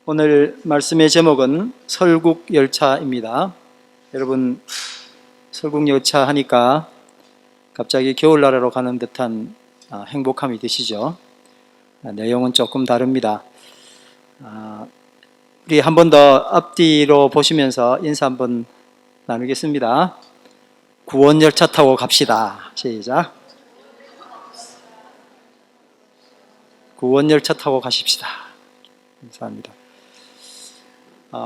오늘 말씀의 제목은 설국열차입니다. 여러분, 설국열차 하니까 갑자기 겨울나라로 가는 듯한 행복함이 드시죠? 내용은 조금 다릅니다. 우리 한 번 더 앞뒤로 보시면서 인사 한번 나누겠습니다. 구원열차 타고 갑시다. 시작. 구원열차 타고 가십시다. 감사합니다.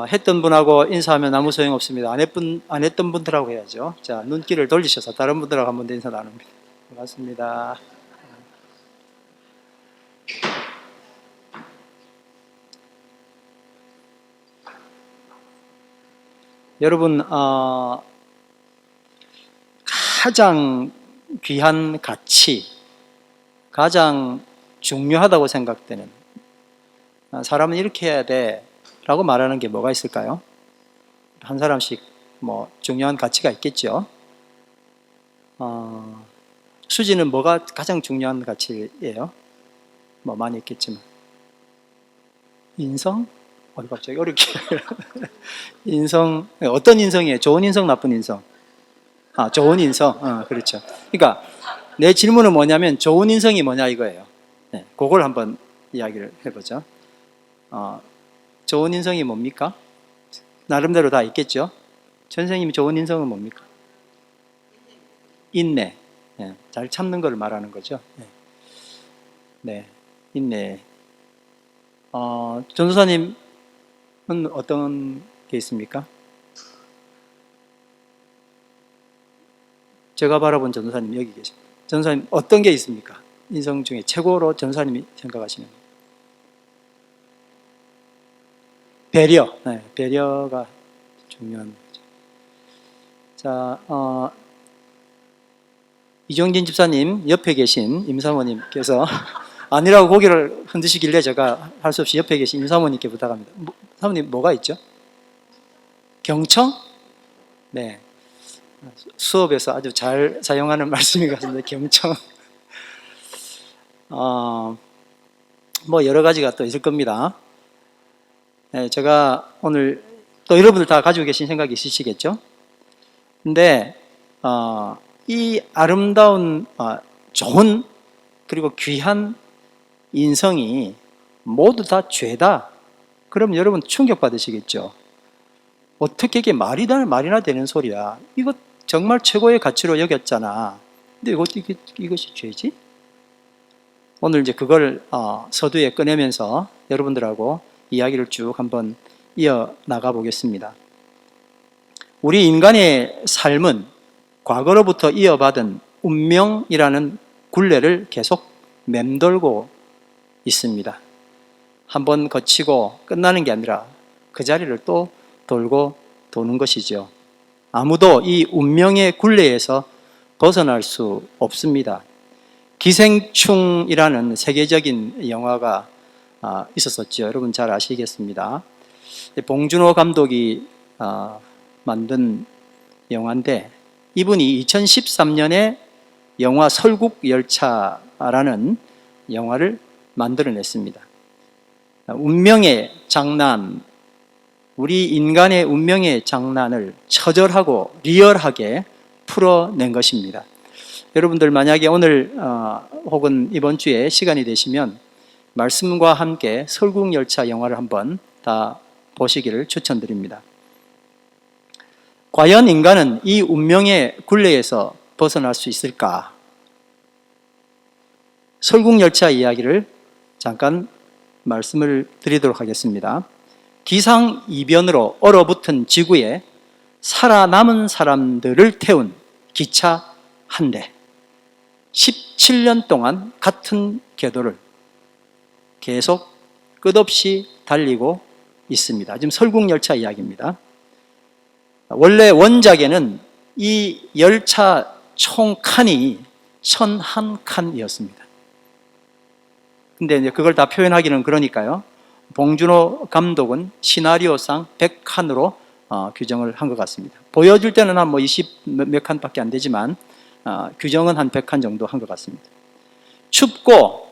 했던 분하고 인사하면 아무 소용없습니다. 안 했던 분들하고 해야죠. 자, 눈길을 돌리셔서 다른 분들하고 한 번 더 인사 나눕니다. 반갑습니다. 여러분, 가장 귀한 가치, 가장 중요하다고 생각되는, 사람은 이렇게 해야 돼 라고 말하는 게 뭐가 있을까요? 한 사람씩 뭐 중요한 가치가 있겠죠. 수지는 뭐가 가장 중요한 가치예요? 뭐 많이 있겠지만 인성? 갑자기 어렵게 인성, 어떤 인성이에요? 좋은 인성, 나쁜 인성? 좋은 인성. 그렇죠. 그러니까 내 질문은 뭐냐면 좋은 인성이 뭐냐 이거예요. 네, 그걸 한번 이야기를 해보죠. 좋은 인성이 뭡니까? 나름대로 다 있겠죠? 선생님이 좋은 인성은 뭡니까? 인내. 네, 잘 참는 걸 말하는 거죠. 네, 인내. 전도사님은 어떤 게 있습니까? 제가 바라본 전도사님 여기 계십니다. 전도사님 어떤 게 있습니까? 인성 중에 최고로 전도사님이 생각하시는 배려. 네, 배려가 중요한 거죠. 자, 이종진 집사님 옆에 계신 임사모님께서 아니라고 고개를 흔드시길래 제가 할 수 없이 옆에 계신 임사모님께 부탁합니다. 사모님 뭐가 있죠? 경청? 네, 수업에서 아주 잘 사용하는 말씀인 것 같습니다. 경청. 뭐 여러 가지가 또 있을 겁니다. 네, 제가 오늘 또 여러분들 다 가지고 계신 생각이 있으시겠죠? 근데 이 아름다운 좋은 그리고 귀한 인성이 모두 다 죄다. 그럼 여러분 충격받으시겠죠? 어떻게 이게 말이나 되는 소리야? 이거 정말 최고의 가치로 여겼잖아. 근데 이것이 죄지? 오늘 이제 그걸 서두에 꺼내면서 여러분들하고 이야기를 쭉 한번 이어나가 보겠습니다. 우리 인간의 삶은 과거로부터 이어받은 운명이라는 굴레를 계속 맴돌고 있습니다. 한번 거치고 끝나는 게 아니라 그 자리를 또 돌고 도는 것이죠. 아무도 이 운명의 굴레에서 벗어날 수 없습니다. 기생충이라는 세계적인 영화가 있었었죠. 여러분 잘 아시겠습니다. 봉준호 감독이 만든 영화인데 이분이 2013년에 영화 설국열차라는 영화를 만들어냈습니다. 운명의 장난, 우리 인간의 운명의 장난을 처절하고 리얼하게 풀어낸 것입니다. 여러분들 만약에 오늘 혹은 이번 주에 시간이 되시면 말씀과 함께 설국열차 영화를 한번 다 보시기를 추천드립니다. 과연 인간은 이 운명의 굴레에서 벗어날 수 있을까? 설국열차 이야기를 잠깐 말씀을 드리도록 하겠습니다. 기상이변으로 얼어붙은 지구에 살아남은 사람들을 태운 기차 한 대. 17년 동안 같은 궤도를 계속 끝없이 달리고 있습니다. 지금 설국열차 이야기입니다. 원래 원작에는 이 열차 총 칸이 1001칸이었습니다. 근데 이제 그걸 다 표현하기는 그러니까요. 봉준호 감독은 시나리오상 100칸으로 규정을 한 것 같습니다. 보여줄 때는 한 20 몇 칸밖에 안 되지만 규정은 한 100칸 정도 한 것 같습니다. 춥고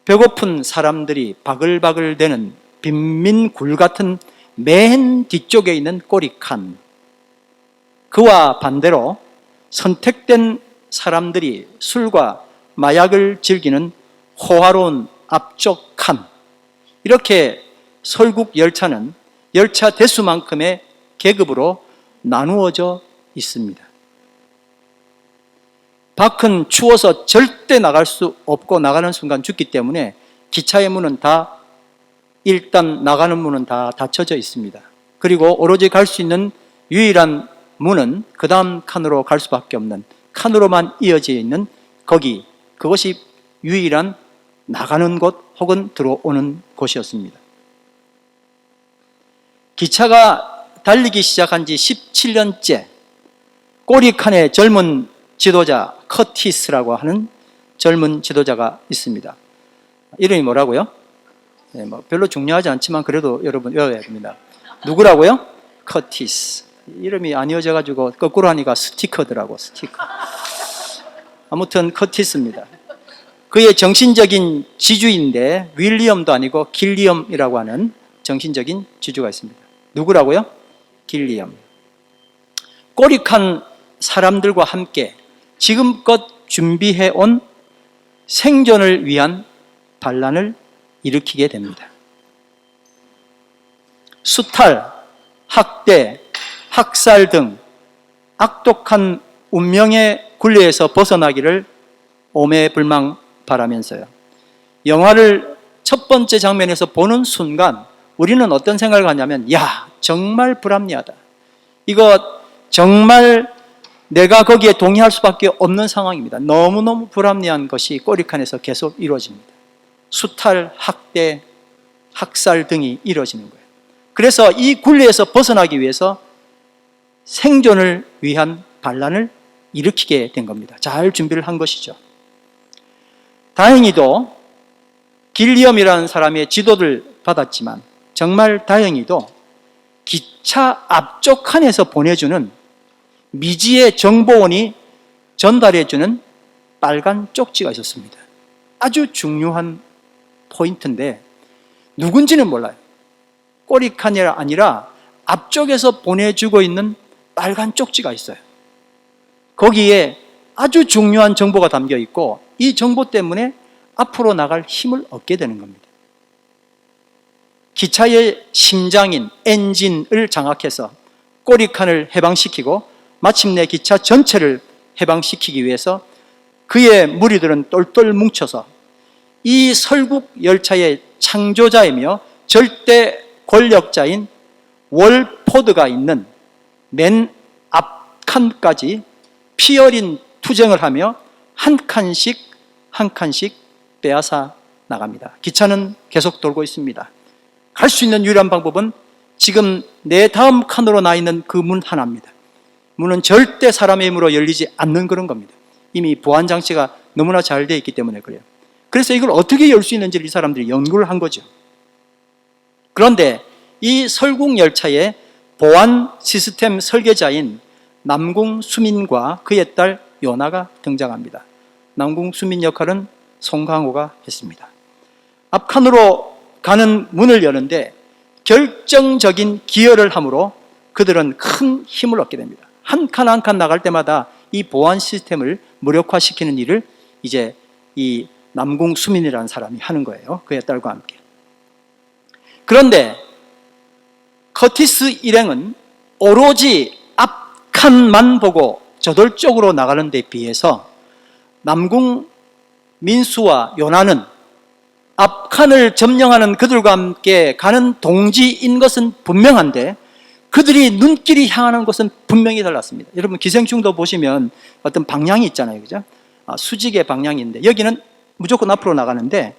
배고픈 사람들이 바글바글 대는 빈민굴 같은 맨 뒤쪽에 있는 꼬리칸, 그와 반대로 선택된 사람들이 술과 마약을 즐기는 호화로운 앞쪽 칸, 이렇게 설국 열차는 열차 대수만큼의 계급으로 나누어져 있습니다. 밖은 추워서 절대 나갈 수 없고 나가는 순간 죽기 때문에 기차의 문은 다, 일단 나가는 문은 다 닫혀져 있습니다. 그리고 오로지 갈 수 있는 유일한 문은 그 다음 칸으로 갈 수밖에 없는, 칸으로만 이어져 있는 거기, 그것이 유일한 나가는 곳 혹은 들어오는 곳이었습니다. 기차가 달리기 시작한 지 17년째 꼬리칸의 젊은 지도자 커티스라고 하는 젊은 지도자가 있습니다. 이름이 뭐라고요? 네, 별로 중요하지 않지만 그래도 여러분 외워야 됩니다. 누구라고요? 커티스. 이름이 안 이어져가지고 거꾸로 하니까 스티커더라고, 스티커. 아무튼 커티스입니다. 그의 정신적인 지주인데 윌리엄도 아니고 길리엄이라고 하는 정신적인 지주가 있습니다. 누구라고요? 길리엄. 꼬리칸 사람들과 함께 지금껏 준비해온 생존을 위한 반란을 일으키게 됩니다. 수탈, 학대, 학살 등 악독한 운명의 굴레에서 벗어나기를 오매불망 바라면서요. 영화를 첫 번째 장면에서 보는 순간 우리는 어떤 생각을 하냐면, 야, 정말 불합리하다. 이거 정말 내가 거기에 동의할 수밖에 없는 상황입니다. 너무너무 불합리한 것이 꼬리칸에서 계속 이루어집니다. 수탈, 학대, 학살 등이 이루어지는 거예요. 그래서 이 굴레에서 벗어나기 위해서 생존을 위한 반란을 일으키게 된 겁니다. 잘 준비를 한 것이죠. 다행히도 길리엄이라는 사람의 지도를 받았지만, 정말 다행히도 기차 앞쪽 칸에서 보내주는 미지의 정보원이 전달해주는 빨간 쪽지가 있었습니다. 아주 중요한 포인트인데 누군지는 몰라요. 꼬리칸이 아니라 앞쪽에서 보내주고 있는 빨간 쪽지가 있어요. 거기에 아주 중요한 정보가 담겨 있고 이 정보 때문에 앞으로 나갈 힘을 얻게 되는 겁니다. 기차의 심장인 엔진을 장악해서 꼬리칸을 해방시키고 마침내 기차 전체를 해방시키기 위해서 그의 무리들은 똘똘 뭉쳐서 이 설국 열차의 창조자이며 절대 권력자인 월포드가 있는 맨 앞칸까지 피어린 투쟁을 하며 한 칸씩 한 칸씩 빼앗아 나갑니다. 기차는 계속 돌고 있습니다. 갈 수 있는 유일한 방법은 지금 내 다음 칸으로 나 있는 그 문 하나입니다. 문은 절대 사람의 힘으로 열리지 않는 그런 겁니다. 이미 보안 장치가 너무나 잘 되어 있기 때문에 그래요. 그래서 이걸 어떻게 열 수 있는지를 이 사람들이 연구를 한 거죠. 그런데 이 설국 열차의 보안 시스템 설계자인 남궁 수민과 그의 딸 요나가 등장합니다. 남궁 수민 역할은 송강호가 했습니다. 앞칸으로 가는 문을 여는데 결정적인 기여를 함으로 그들은 큰 힘을 얻게 됩니다. 한 칸 한 칸 나갈 때마다 이 보안 시스템을 무력화시키는 일을 이제 이 남궁 수민이라는 사람이 하는 거예요. 그의 딸과 함께. 그런데 커티스 일행은 오로지 앞칸만 보고 저돌적으로 나가는 데 비해서 남궁 민수와 요나는 앞칸을 점령하는 그들과 함께 가는 동지인 것은 분명한데 그들이 눈길이 향하는 것은 분명히 달랐습니다. 여러분 기생충도 보시면 어떤 방향이 있잖아요. 그죠? 수직의 방향인데 여기는 무조건 앞으로 나가는데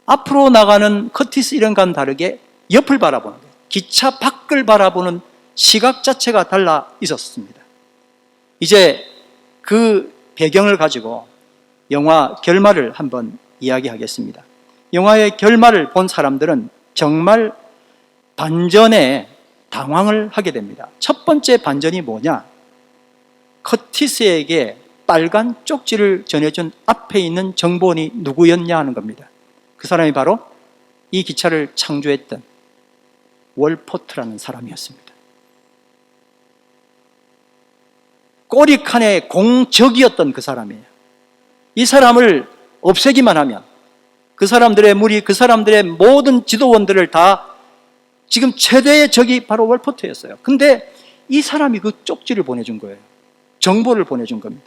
앞으로 나가는 커티스 일행과는 다르게 옆을 바라보는 거예요. 기차 밖을 바라보는 시각 자체가 달라 있었습니다. 이제 그 배경을 가지고 영화 결말을 한번 이야기하겠습니다. 영화의 결말을 본 사람들은 정말 반전에 당황을 하게 됩니다. 첫 번째 반전이 뭐냐? 커티스에게 빨간 쪽지를 전해준 앞에 있는 정보원이 누구였냐 하는 겁니다. 그 사람이 바로 이 기차를 창조했던 월포트라는 사람이었습니다. 꼬리칸의 공적이었던 그 사람이에요. 이 사람을 없애기만 하면 그 사람들의 무리, 그 사람들의 모든 지도원들을 다 지금 최대의 적이 바로 월포트였어요. 근데 이 사람이 그 쪽지를 보내준 거예요. 정보를 보내준 겁니다.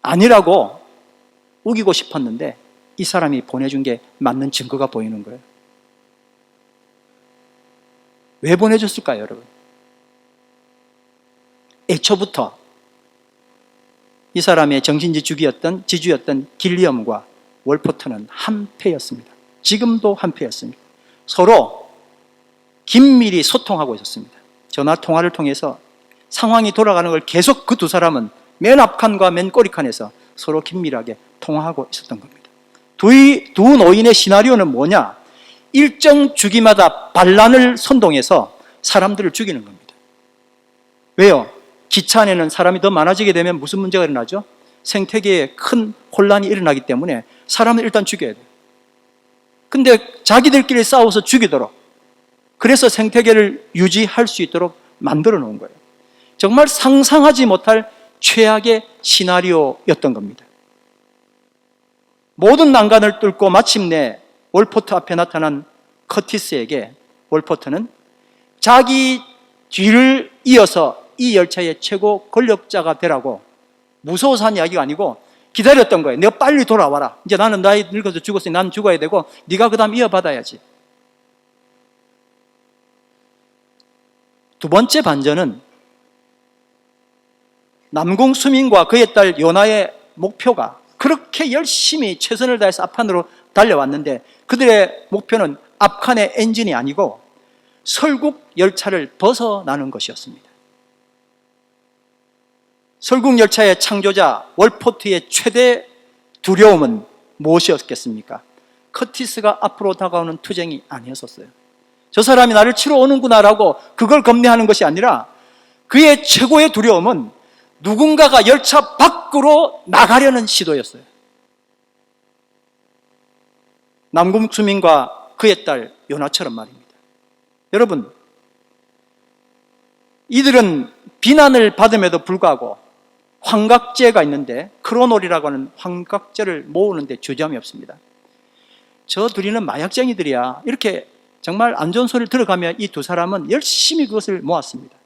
아니라고 우기고 싶었는데 이 사람이 보내준 게 맞는 증거가 보이는 거예요. 왜 보내줬을까요, 여러분? 애초부터 이 사람의 정신지주였던 길리엄과 월포트는 한패였습니다. 지금도 한패였습니다. 서로 긴밀히 소통하고 있었습니다. 전화 통화를 통해서 상황이 돌아가는 걸 계속 그 두 사람은 맨 앞칸과 맨 꼬리칸에서 서로 긴밀하게 통화하고 있었던 겁니다. 두 노인의 시나리오는 뭐냐? 일정 주기마다 반란을 선동해서 사람들을 죽이는 겁니다. 왜요? 기차 안에는 사람이 더 많아지게 되면 무슨 문제가 일어나죠? 생태계에 큰 혼란이 일어나기 때문에 사람을 일단 죽여야 돼요. 근데 자기들끼리 싸워서 죽이도록, 그래서 생태계를 유지할 수 있도록 만들어 놓은 거예요. 정말 상상하지 못할 최악의 시나리오였던 겁니다. 모든 난간을 뚫고 마침내 월포트 앞에 나타난 커티스에게 월포트는 자기 뒤를 이어서 이 열차의 최고 권력자가 되라고, 무서워서 한 이야기가 아니고 기다렸던 거예요. 내가 빨리 돌아와라. 이제 나는 나이 늙어서 죽었으니 나는 죽어야 되고 네가 그 다음 이어받아야지. 두 번째 반전은 남궁 수민과 그의 딸 요나의 목표가 그렇게 열심히 최선을 다해서 앞판으로 달려왔는데 그들의 목표는 앞칸의 엔진이 아니고 설국 열차를 벗어나는 것이었습니다. 설국 열차의 창조자 월포트의 최대 두려움은 무엇이었겠습니까? 커티스가 앞으로 다가오는 투쟁이 아니었었어요. 저 사람이 나를 치러 오는구나라고 그걸 겁내하는 것이 아니라 그의 최고의 두려움은 누군가가 열차 밖으로 나가려는 시도였어요. 남궁 수민과 그의 딸 요나처럼 말입니다. 여러분, 이들은 비난을 받음에도 불구하고 환각제가 있는데 크로놀이라고 하는 환각제를 모으는데 주저함이 없습니다. 저 둘이는 마약쟁이들이야. 이렇게 정말 안 좋은 소리를 들어가며 이 두 사람은 열심히 그것을 모았습니다.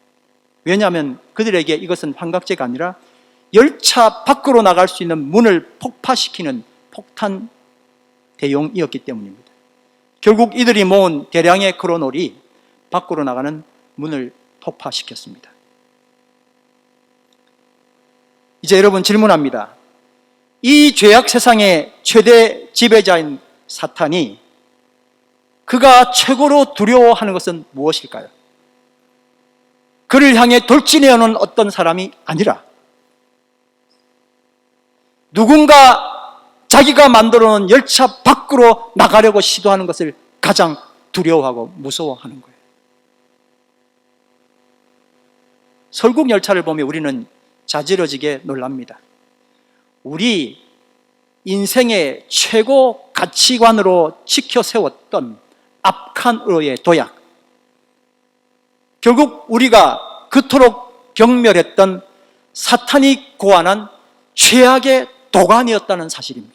왜냐하면 그들에게 이것은 환각제가 아니라 열차 밖으로 나갈 수 있는 문을 폭파시키는 폭탄 대용이었기 때문입니다. 결국 이들이 모은 대량의 크로놀이 밖으로 나가는 문을 폭파시켰습니다. 이제 여러분 질문합니다. 이 죄악 세상의 최대 지배자인 사탄이 그가 최고로 두려워하는 것은 무엇일까요? 그를 향해 돌진해오는 어떤 사람이 아니라 누군가 자기가 만들어 놓은 열차 밖으로 나가려고 시도하는 것을 가장 두려워하고 무서워하는 거예요. 설국 열차를 보며 우리는 자지러지게 놀랍니다. 우리 인생의 최고 가치관으로 지켜 세웠던 앞칸으로의 도약, 결국 우리가 그토록 경멸했던 사탄이 고안한 최악의 도관이었다는 사실입니다.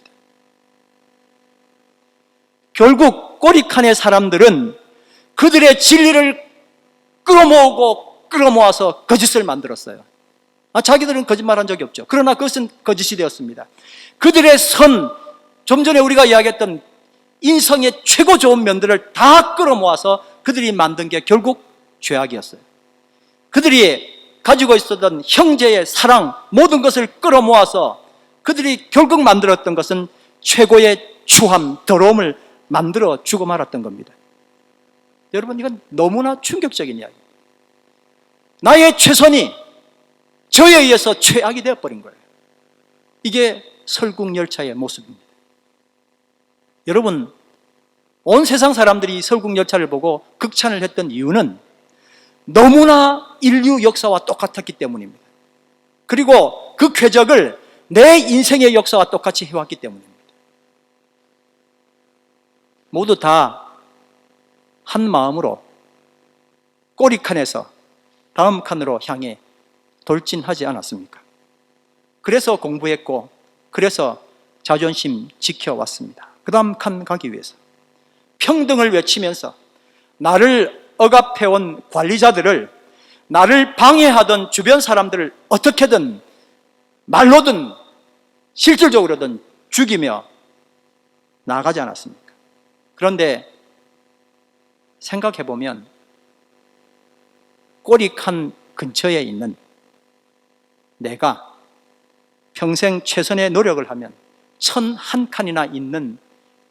결국 꼬리칸의 사람들은 그들의 진리를 끌어모아서 거짓을 만들었어요. 자기들은 거짓말한 적이 없죠. 그러나 그것은 거짓이 되었습니다. 그들의 좀 전에 우리가 이야기했던 인성의 최고 좋은 면들을 다 끌어모아서 그들이 만든 게 결국 죄악이었어요. 그들이 가지고 있었던 형제의 사랑, 모든 것을 끌어모아서 그들이 결국 만들었던 것은 최고의 추함, 더러움을 만들어 주고 말았던 겁니다. 여러분, 이건 너무나 충격적인 이야기입니다. 나의 최선이 저에 의해서 최악이 되어버린 거예요. 이게 설국열차의 모습입니다. 여러분, 온 세상 사람들이 설국열차를 보고 극찬을 했던 이유는 너무나 인류 역사와 똑같았기 때문입니다. 그리고 그 궤적을 내 인생의 역사와 똑같이 해왔기 때문입니다. 모두 다 한 마음으로 꼬리칸에서 다음 칸으로 향해 돌진하지 않았습니까? 그래서 공부했고, 그래서 자존심 지켜왔습니다. 그 다음 칸 가기 위해서 평등을 외치면서 나를 억압해온 관리자들을, 나를 방해하던 주변 사람들을 어떻게든 말로든 실질적으로든 죽이며 나아가지 않았습니까? 그런데 생각해보면 꼬리칸 근처에 있는 내가 평생 최선의 노력을 하면 1,001칸이나 있는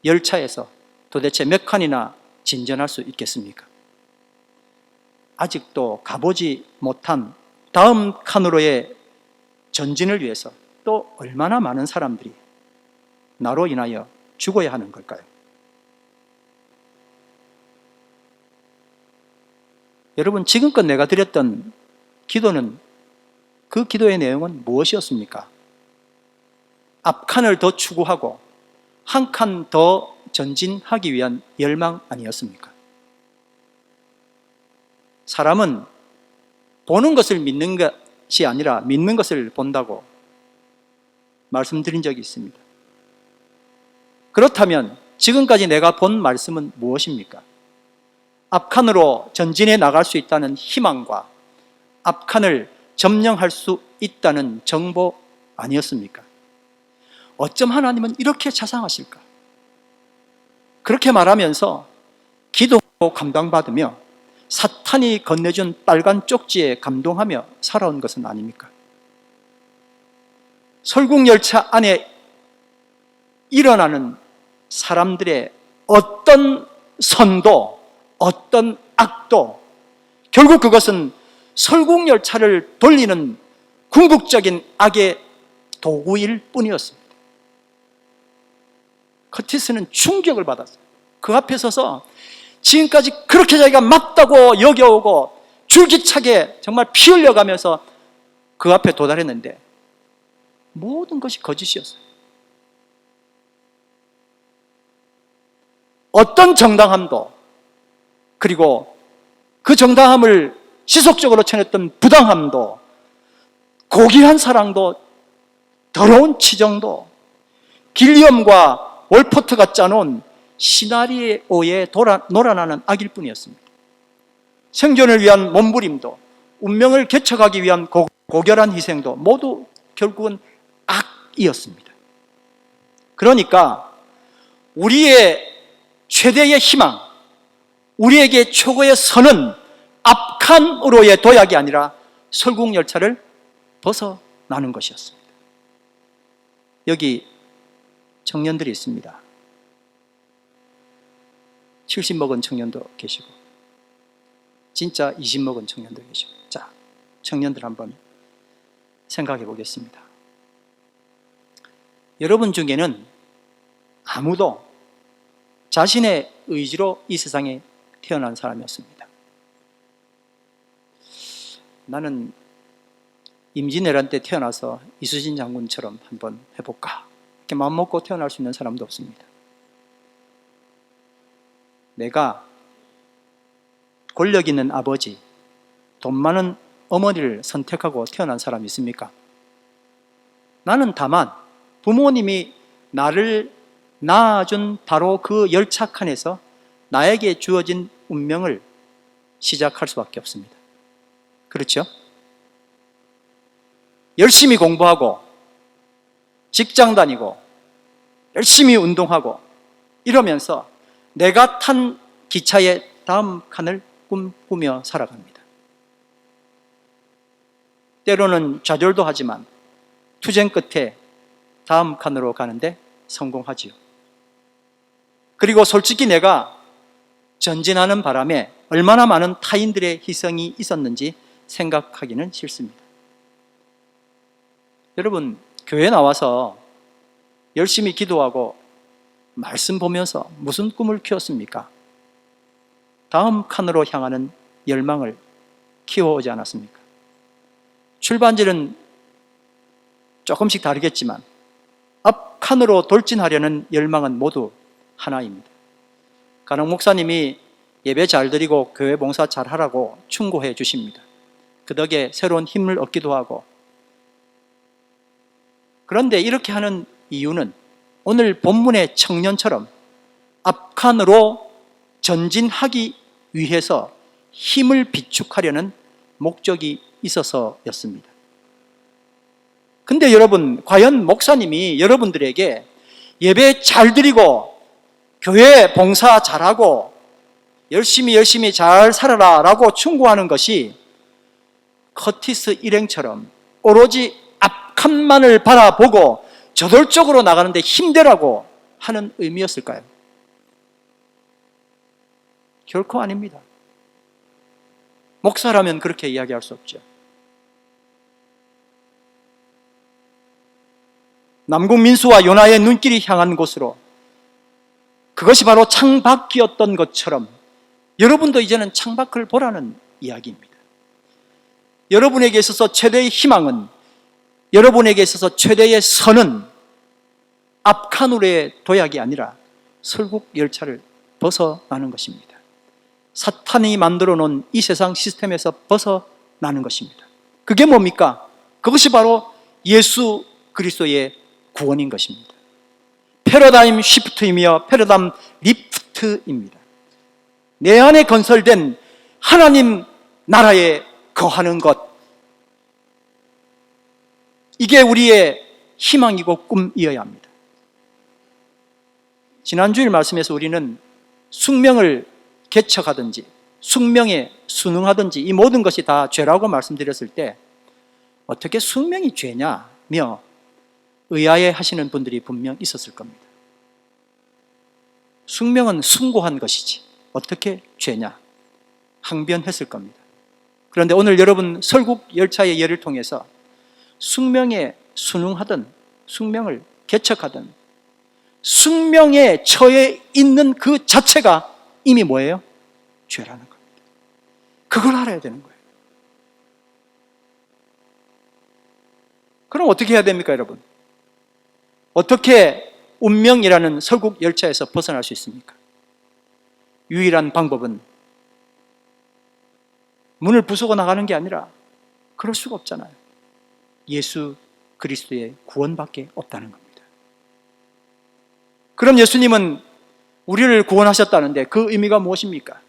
열차에서 도대체 몇 칸이나 진전할 수 있겠습니까? 아직도 가보지 못한 다음 칸으로의 전진을 위해서 또 얼마나 많은 사람들이 나로 인하여 죽어야 하는 걸까요? 여러분, 지금껏 내가 드렸던 기도는, 그 기도의 내용은 무엇이었습니까? 앞칸을 더 추구하고 한 칸 더 전진하기 위한 열망 아니었습니까? 사람은 보는 것을 믿는 것이 아니라 믿는 것을 본다고 말씀드린 적이 있습니다. 그렇다면 지금까지 내가 본 말씀은 무엇입니까? 앞칸으로 전진해 나갈 수 있다는 희망과 앞칸을 점령할 수 있다는 정보 아니었습니까? 어쩜 하나님은 이렇게 자상하실까? 그렇게 말하면서 기도하고 감당받으며 사탄이 건네준 빨간 쪽지에 감동하며 살아온 것은 아닙니까? 설국열차 안에 일어나는 사람들의 어떤 선도, 어떤 악도, 결국 그것은 설국열차를 돌리는 궁극적인 악의 도구일 뿐이었습니다. 커티스는 충격을 받았어요. 그 앞에 서서 지금까지 그렇게 자기가 맞다고 여겨오고 줄기차게 정말 피 흘려가면서 그 앞에 도달했는데 모든 것이 거짓이었어요. 어떤 정당함도, 그리고 그 정당함을 지속적으로 쳐냈던 부당함도, 고귀한 사랑도, 더러운 치정도, 길리엄과 월포트가 짜놓은 시나리오에 놀아나는 악일 뿐이었습니다. 생존을 위한 몸부림도, 운명을 개척하기 위한 고결한 희생도 모두 결국은 악이었습니다. 그러니까 우리의 최대의 희망, 우리에게 최고의 선은 앞칸으로의 도약이 아니라 설국열차를 벗어나는 것이었습니다. 여기 청년들이 있습니다. 70 먹은 청년도 계시고 진짜 20 먹은 청년도 계시고. 자, 청년들 한번 생각해 보겠습니다. 여러분 중에는 아무도 자신의 의지로 이 세상에 태어난 사람이었습니다. 나는 임진왜란 때 태어나서 이수진 장군처럼 한번 해볼까, 이렇게 마음먹고 태어날 수 있는 사람도 없습니다. 내가 권력 있는 아버지, 돈 많은 어머니를 선택하고 태어난 사람이 있습니까? 나는 다만 부모님이 나를 낳아준 바로 그 열차칸에서 나에게 주어진 운명을 시작할 수밖에 없습니다. 그렇죠? 열심히 공부하고 직장 다니고 열심히 운동하고 이러면서 내가 탄 기차의 다음 칸을 꿈꾸며 살아갑니다. 때로는 좌절도 하지만 투쟁 끝에 다음 칸으로 가는데 성공하지요. 그리고 솔직히 내가 전진하는 바람에 얼마나 많은 타인들의 희생이 있었는지 생각하기는 싫습니다. 여러분, 교회 나와서 열심히 기도하고 말씀 보면서 무슨 꿈을 키웠습니까? 다음 칸으로 향하는 열망을 키워오지 않았습니까? 출발지는 조금씩 다르겠지만 앞 칸으로 돌진하려는 열망은 모두 하나입니다. 간혹 목사님이 예배 잘 드리고 교회 봉사 잘 하라고 충고해 주십니다. 그 덕에 새로운 힘을 얻기도 하고. 그런데 이렇게 하는 이유는 오늘 본문의 청년처럼 앞칸으로 전진하기 위해서 힘을 비축하려는 목적이 있어서였습니다. 근데 여러분, 과연 목사님이 여러분들에게 예배 잘 드리고 교회 봉사 잘하고 열심히 잘 살아라 라고 충고하는 것이 커티스 일행처럼 오로지 앞칸만을 바라보고 저돌적으로 나가는데 힘내라고 하는 의미였을까요? 결코 아닙니다. 목사라면 그렇게 이야기할 수 없죠. 남궁 민수와 요나의 눈길이 향한 곳으로, 그것이 바로 창밖이었던 것처럼 여러분도 이제는 창밖을 보라는 이야기입니다. 여러분에게 있어서 최대의 희망은, 여러분에게 있어서 최대의 선은 앞칸으로의 도약이 아니라 설국 열차를 벗어나는 것입니다. 사탄이 만들어 놓은 이 세상 시스템에서 벗어나는 것입니다. 그게 뭡니까? 그것이 바로 예수 그리스도의 구원인 것입니다. 패러다임 시프트이며 패러다임 리프트입니다. 내 안에 건설된 하나님 나라에 거하는 것, 이게 우리의 희망이고 꿈이어야 합니다. 지난주일 말씀에서 우리는 숙명을 개척하든지 숙명에 순응하든지 이 모든 것이 다 죄라고 말씀드렸을 때 어떻게 숙명이 죄냐며 의아해 하시는 분들이 분명 있었을 겁니다. 숙명은 숭고한 것이지 어떻게 죄냐 항변했을 겁니다. 그런데 오늘 여러분 설국 열차의 예를 통해서 숙명에 순응하든 숙명을 개척하든 숙명에 처해 있는 그 자체가 이미 뭐예요? 죄라는 겁니다. 그걸 알아야 되는 거예요. 그럼 어떻게 해야 됩니까, 여러분? 어떻게 운명이라는 설국 열차에서 벗어날 수 있습니까? 유일한 방법은 문을 부수고 나가는 게 아니라 그럴 수가 없잖아요. 예수 그리스도의 구원밖에 없다는 겁니다. 그럼 예수님은 우리를 구원하셨다는데 그 의미가 무엇입니까?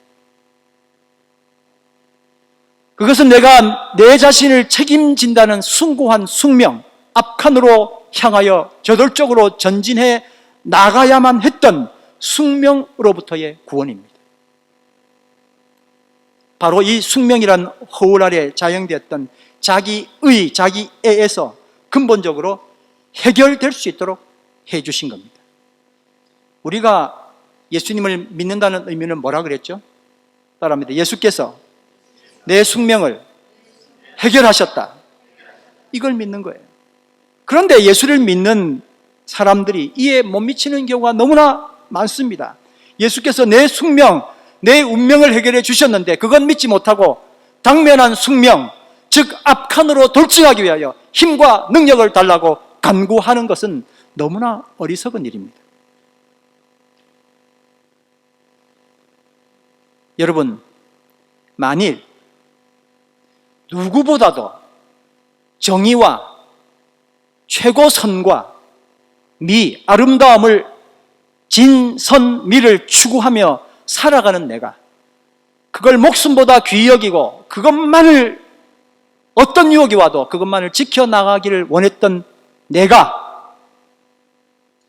그것은 내가 내 자신을 책임진다는 숭고한 숙명, 앞칸으로 향하여 저돌적으로 전진해 나가야만 했던 숙명으로부터의 구원입니다. 바로 이 숙명이란 허울 아래 자영되었던 자기의, 자기애에서 근본적으로 해결될 수 있도록 해주신 겁니다. 우리가 예수님을 믿는다는 의미는 뭐라 그랬죠? 따라합니다. 예수께서 내 숙명을 해결하셨다. 이걸 믿는 거예요. 그런데 예수를 믿는 사람들이 이해 못 미치는 경우가 너무나 많습니다. 예수께서 내 숙명, 내 운명을 해결해 주셨는데 그건 믿지 못하고 당면한 숙명, 즉 앞칸으로 돌진하기 위하여 힘과 능력을 달라고 간구하는 것은 너무나 어리석은 일입니다. 여러분, 만일 누구보다도 정의와 최고선과 미, 아름다움을 진선미를 추구하며 살아가는 내가, 그걸 목숨보다 귀히 여기고 그것만을, 어떤 유혹이 와도 그것만을 지켜나가기를 원했던 내가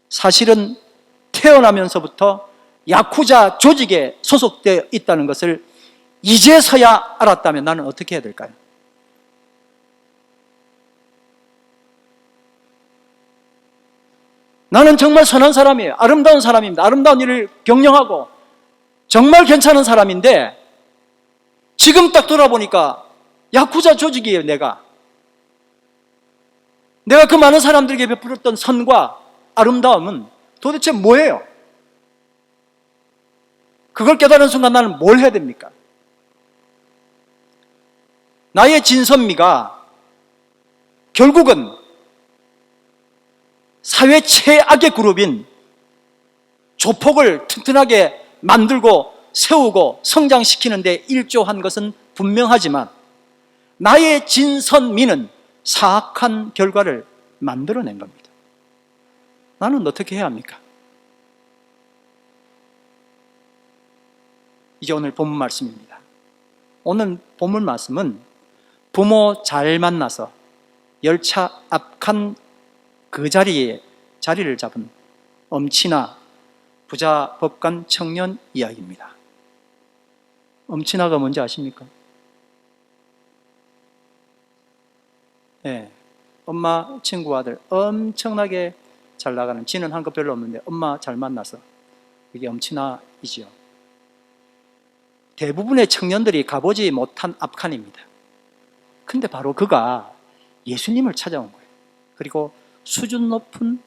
사실은 태어나면서부터 야쿠자 조직에 소속되어 있다는 것을 이제서야 알았다면 나는 어떻게 해야 될까요? 나는 정말 선한 사람이에요. 아름다운 사람입니다. 아름다운 일을 경영하고 정말 괜찮은 사람인데 지금 딱 돌아보니까 야쿠자 조직이에요. 내가 그 많은 사람들에게 베풀었던 선과 아름다움은 도대체 뭐예요? 그걸 깨달은 순간 나는 뭘 해야 됩니까? 나의 진선미가 결국은 사회 최악의 그룹인 조폭을 튼튼하게 만들고 세우고 성장시키는 데 일조한 것은 분명하지만 나의 진선미는 사악한 결과를 만들어낸 겁니다. 나는 어떻게 해야 합니까? 이제 오늘 본문 말씀입니다. 오늘 본문 말씀은 부모 잘 만나서 열차 앞칸 그 자리에 자리를 잡은 엄친아 부자 법관 청년 이야기입니다. 엄친아가 뭔지 아십니까? 네, 엄마 친구 아들 엄청나게 잘 나가는, 지는 한 것 별로 없는데 엄마 잘 만나서 이게 엄친아이지요. 대부분의 청년들이 가보지 못한 앞칸입니다. 근데 바로 그가 예수님을 찾아온 거예요. 그리고 수준 높은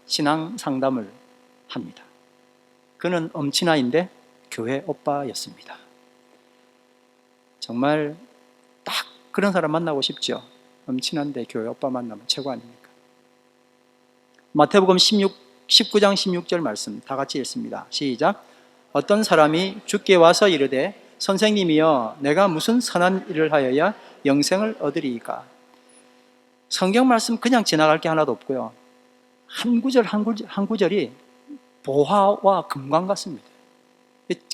신앙 상담을 합니다. 그는 엄친아인데 교회 오빠였습니다. 정말 딱 그런 사람 만나고 싶죠. 엄친아인데 교회 오빠 만나면 최고 아닙니까? 마태복음 19장 16절 말씀 다 같이 읽습니다. 시작. 어떤 사람이 주께 와서 이르되 선생님이여 내가 무슨 선한 일을 하여야 영생을 얻으리이까? 성경 말씀 그냥 지나갈 게 하나도 없고요. 한 구절이 보화와 금광 같습니다.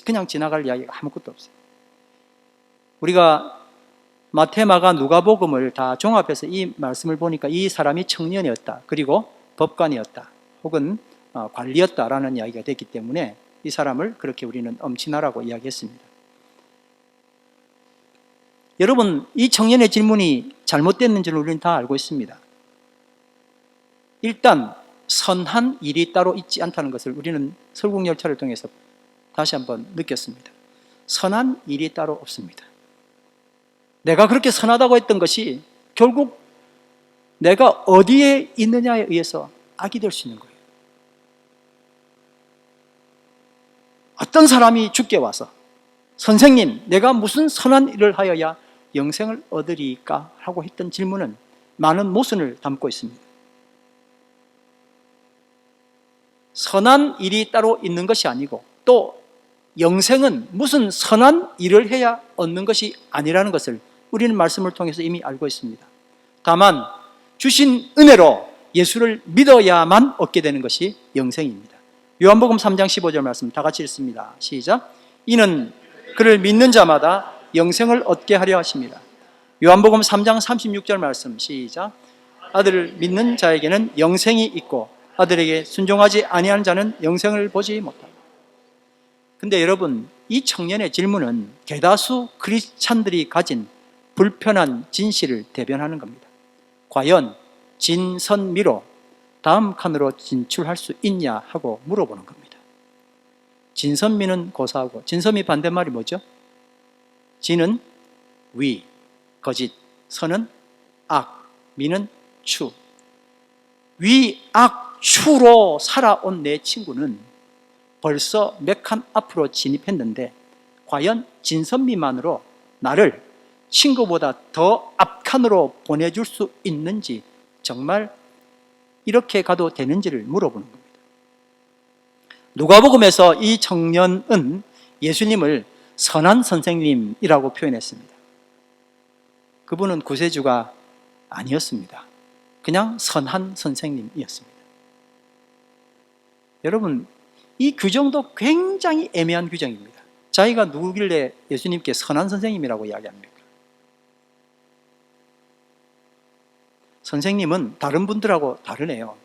그냥 지나갈 이야기가 아무것도 없어요. 우리가 마태, 마가, 누가복음을 다 종합해서 이 말씀을 보니까 이 사람이 청년이었다, 그리고 법관이었다, 혹은 관리였다라는 이야기가 됐기 때문에 이 사람을 그렇게 우리는 엄친아라고 이야기했습니다. 여러분, 이 청년의 질문이 잘못됐는지는 우리는 다 알고 있습니다. 일단 선한 일이 따로 있지 않다는 것을 우리는 설국열차를 통해서 다시 한번 느꼈습니다. 선한 일이 따로 없습니다. 내가 그렇게 선하다고 했던 것이 결국 내가 어디에 있느냐에 의해서 악이 될 수 있는 거예요. 어떤 사람이 주께 와서 선생님, 내가 무슨 선한 일을 하여야 영생을 얻으리까? 하고 했던 질문은 많은 모순을 담고 있습니다. 선한 일이 따로 있는 것이 아니고 또 영생은 무슨 선한 일을 해야 얻는 것이 아니라는 것을 우리는 말씀을 통해서 이미 알고 있습니다. 다만 주신 은혜로 예수를 믿어야만 얻게 되는 것이 영생입니다. 요한복음 3장 15절 말씀 다 같이 읽습니다. 시작. 이는 그를 믿는 자마다 영생을 얻게 하려 하십니다. 요한복음 3장 36절 말씀 시작. 아들을 믿는 자에게는 영생이 있고 아들에게 순종하지 아니하는 자는 영생을 보지 못한다. 근데 여러분, 이 청년의 질문은 대다수 크리스찬들이 가진 불편한 진실을 대변하는 겁니다. 과연 진선미로 다음 칸으로 진출할 수 있냐 하고 물어보는 겁니다. 진선미는 고사하고, 진선미 반대말이 뭐죠? 진은 위, 거짓, 선은 악, 미는 추. 위, 악, 추로 살아온 내 친구는 벌써 몇 칸 앞으로 진입했는데 과연 진선미만으로 나를 친구보다 더 앞칸으로 보내줄 수 있는지, 정말 이렇게 가도 되는지를 물어보는 겁니다. 누가복음에서 이 청년은 예수님을 선한 선생님이라고 표현했습니다. 그분은 구세주가 아니었습니다. 그냥 선한 선생님이었습니다. 여러분, 이 규정도 굉장히 애매한 규정입니다. 자기가 누구길래 예수님께 선한 선생님이라고 이야기합니까? 선생님은 다른 분들하고 다르네요.